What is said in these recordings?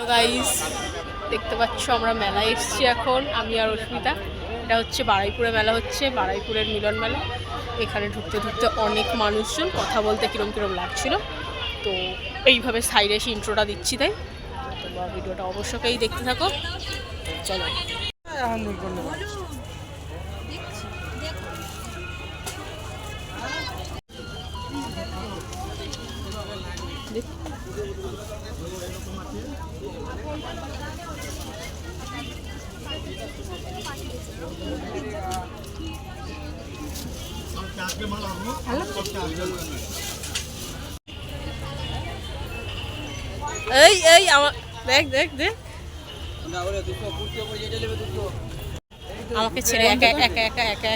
Guys দেখতে পাচ্ছ আমরা মেলায় এসেছি এখন, আমি আর অস্মিতা। এটা হচ্ছে বারুইপুরে মেলা হচ্ছে, বারুইপুরের মিলন মেলা। এখানে ঢুকতে ঢুকতে অনেক মানুষজন, কথা বলতে কিরম কিরম লাগছিল। তো এইভাবে সাইডে এসে ইন্ট্রোটা দিচ্ছি, তাই তোমরা ভিডিওটা অবশ্যই দেখতে থাকো। চলো এই এই আমার দেখ দেখ দেখ আমাকে ছেড়ে একা একা একা একা একা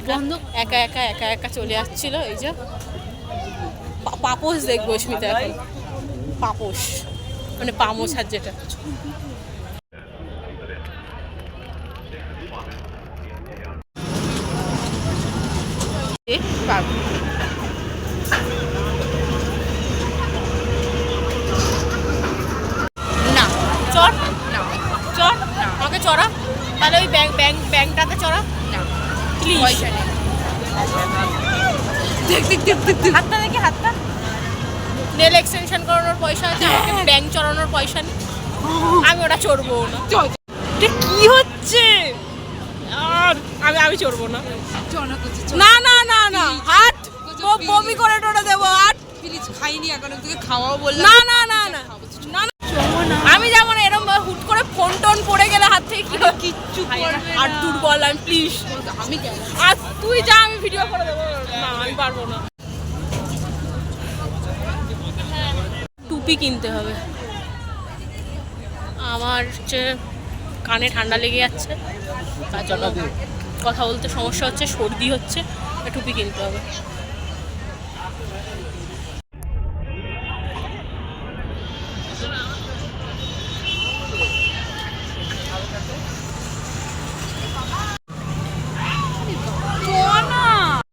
একা একা একা একা চলে আসছিল। এই যে পাপোশ দেখবো অস্মিতা এখন, পাপোশ মানে পা মোছার যেটা। না চর না চর আমাকে চড়া, তাহলে ওই ব্যাংকটাতে চড়া না প্লিজ। পয়সা নেই, দেখ দেখ দেখ দেখ হাতটা দেখি, হাতটা নেল এক্সটেনশন করানোর পয়সা আছে, আমাকে ব্যাংক চড়ানোর পয়সা নেই, আমি ওটা চড়বো না। কি হচ্ছে আর আমি চড়বো না, না না না না হাত বমি করে টোটা দেবো। আর প্লিজ খাইনি এখন, তোকে খাওয়াও বললাম। না না না না না আমি যাবো না, এরকম হুট করে ফোন টোন পড়ে গেলে হাত থেকে কি কিচ্ছু আর দুর্বল আমি, প্লিজ আমি আর তুই যা, আমি ভিডিও করে দেবো। না আমি পারবো না। টুপি কিনতে হবে আমার, হচ্ছে কানে ঠান্ডা লেগে যাচ্ছে, তার জন্য কথা বলতে সমস্যা হচ্ছে, সর্দি হচ্ছে, টুপি কিনতে হবে।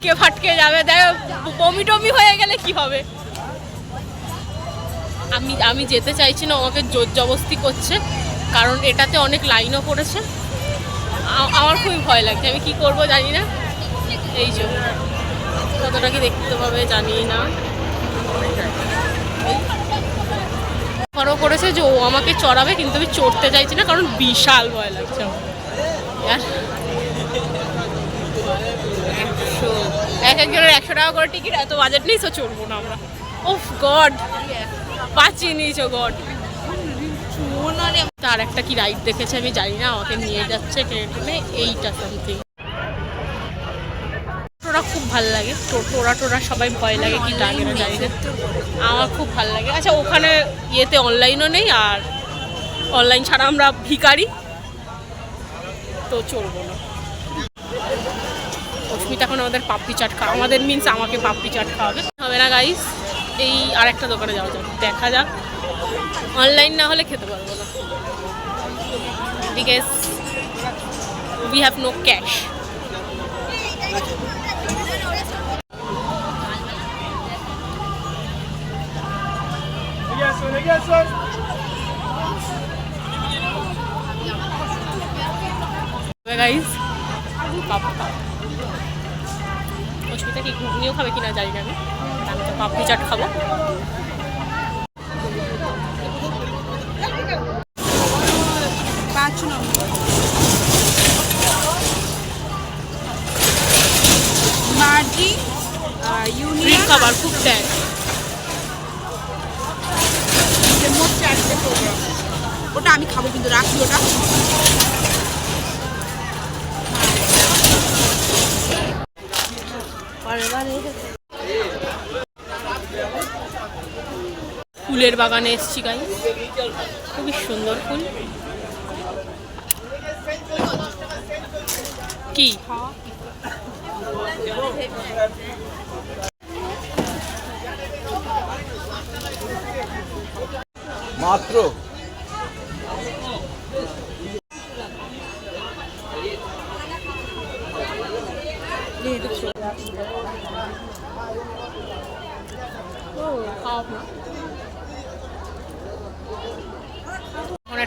কে ফাটকে যাবে, দেখ বমি টমি হয়ে গেলে কি হবে। আমি যেতে চাইছি না, আমাকে জোর জবস্তি করছে, কারণ এটাতে অনেক লাইনও পড়েছে। আমার খুবই ভয় লাগছে, আমি কি করব জানি না। এই যে কতটা কি দেখতে পাবে জানি না। আরও করেছে যে ও আমাকে চড়াবে, কিন্তু আমি চড়তে চাইছি না, কারণ বিশাল ভয় লাগছে আমার। এক একজনের 100 টাকা করে টিকিট, এত বাজেট নেই, তো চড়বো না আমরা। ওফ গড, বাঁচিয়ে নিয়েছো গড। তার একটা কি রাইড দেখেছে আমি জানি না, আমাকে নিয়ে যাচ্ছে ট্রেনে, এইটা সামথিং। টোরা খুব ভালো লাগে, টোরা সবাই ভয় লাগে কি লাগে না জানি না, আমার খুব ভালো লাগে। আচ্ছা ওখানে ইয়েতে অনলাইনও নেই, আর অনলাইন ছাড়া আমরা ভিখারি, তো চলবো না। অস্মিতা এখন আমাদের পাপড়ি চাট খাওয়া, আমাদের মিনস আমাকে পাপড়ি চাট খাওয়াবে, হবে না গাইস। এই আরেকটা দোকানে যাওয়া যাক, দেখা যাক, অনলাইন না হলে খেতে পারবো না, because we have no cash. Guys Asmita কি ঘুগনিও খাবে কিনা জানি না, আমি তো পাপড়ি চাট খাবো। খাবার খুব ট্যাগ, ওটা আমি খাবো, কিন্তু রাখি ওটা। ফুলের বাগানে এসছি গাইস, খুবই সুন্দর ফুল। কি মাত্র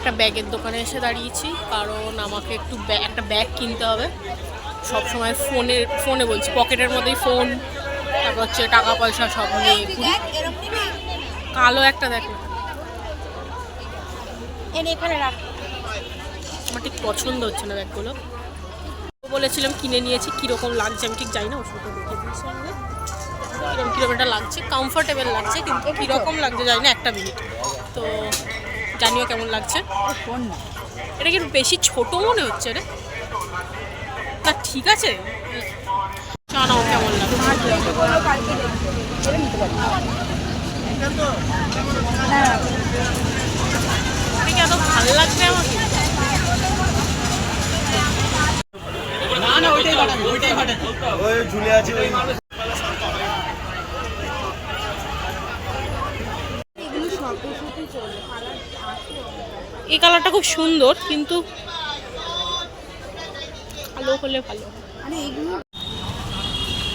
একটা ব্যাগের দোকানে এসে দাঁড়িয়েছি, কারণ আমাকে একটু একটা ব্যাগ কিনতে হবে। সব সময় ফোনে বলছি, পকেটের মধ্যেই ফোন, তারপর হচ্ছে টাকা পয়সা সব নিয়ে ঘুরি। কালো একটা দেখো, এখানে রাখ। আমার ঠিক পছন্দ হচ্ছে না ব্যাগগুলো। বলেছিলাম কিনে নিয়েছি, কীরকম লাগছে আমি ঠিক জানি না, ওষুধটা দেখে দিয়েছি আমাকে কীরকম একটা লাগছে, কমফোর্টেবল লাগছে, কিন্তু কীরকম লাগছে জানি না। একটা মিনিট, তো জানিও কেমন লাগছে। এটা কি বেশি ছোট মনে হচ্ছে রে? না ঠিক আছে, জানাও কেমন লাগছে। এত ভালো লাগছে আমাকে। এই কালারটা খুব সুন্দর, কিন্তু ভালো হলে ভালো।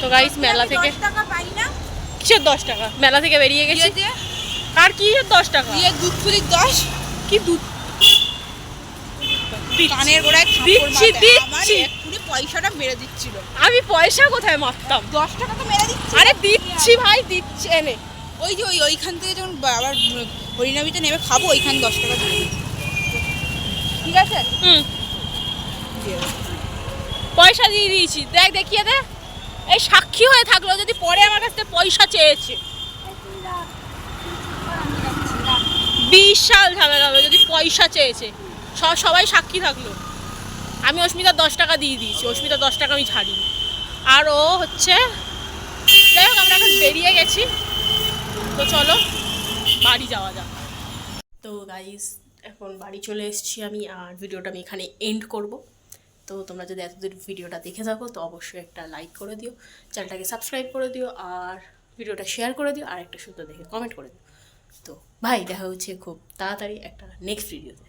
তো গাইস মেলা থেকে কিসের 10 টাকা? মেলা থেকে বেরিয়ে গেছি, আর কি 10 টাকা? দুধ ফুলির 10 কি দুধ কানের গোড়ায় দিচ্ছি দিচ্ছি, পয়সাটা মেরে দিচ্ছিল। আমি পয়সা কোথায় মারতাম? 10 টাকা তো মেরে দিচ্ছি। আরে দিচ্ছি ভাই, দিচ্ছি এনে। ওই যে ওইখান থেকে যখন আবার হরিনাবিতে নেমে খাবো, ওইখানে 10 টাকা দিয়ে দিই। ঠিক আছে? পয়সা দিয়ে দিয়েছি, দেখ দেখিয়ে দে। এই সাক্ষী হয়ে থাকলো যদি পরে আমার কাছ থেকে পয়সা চেয়েছে, বিশাল ঝামেলা হবে যদি পয়সা চেয়েছে। সবাই সাক্ষী থাকলো। আমি অস্মিতার 10 টাকা দিয়ে দিয়েছি, অস্মিতার 10 টাকা আমি ছাড়িনি। আর ও হচ্ছে, যাই হোক আমরা এখন বেরিয়ে গেছি, তো চলো বাড়ি যাওয়া যাক। তো গাইস এখন বাড়ি চলে এসেছি আমি, আর ভিডিওটা আমি এখানে এন্ড করব। তো তোমরা যদি এতদূর ভিডিওটা দেখে থাকো তো অবশ্যই একটা লাইক করে দিও, চ্যানেলটাকে সাবস্ক্রাইব করে দিও, আর ভিডিওটা শেয়ার করে দিও, আর একটা সুন্দর দেখে কমেন্ট করে দিও। তো ভাই দেখা হচ্ছে খুব তাড়াতাড়ি একটা নেক্সট ভিডিওতে।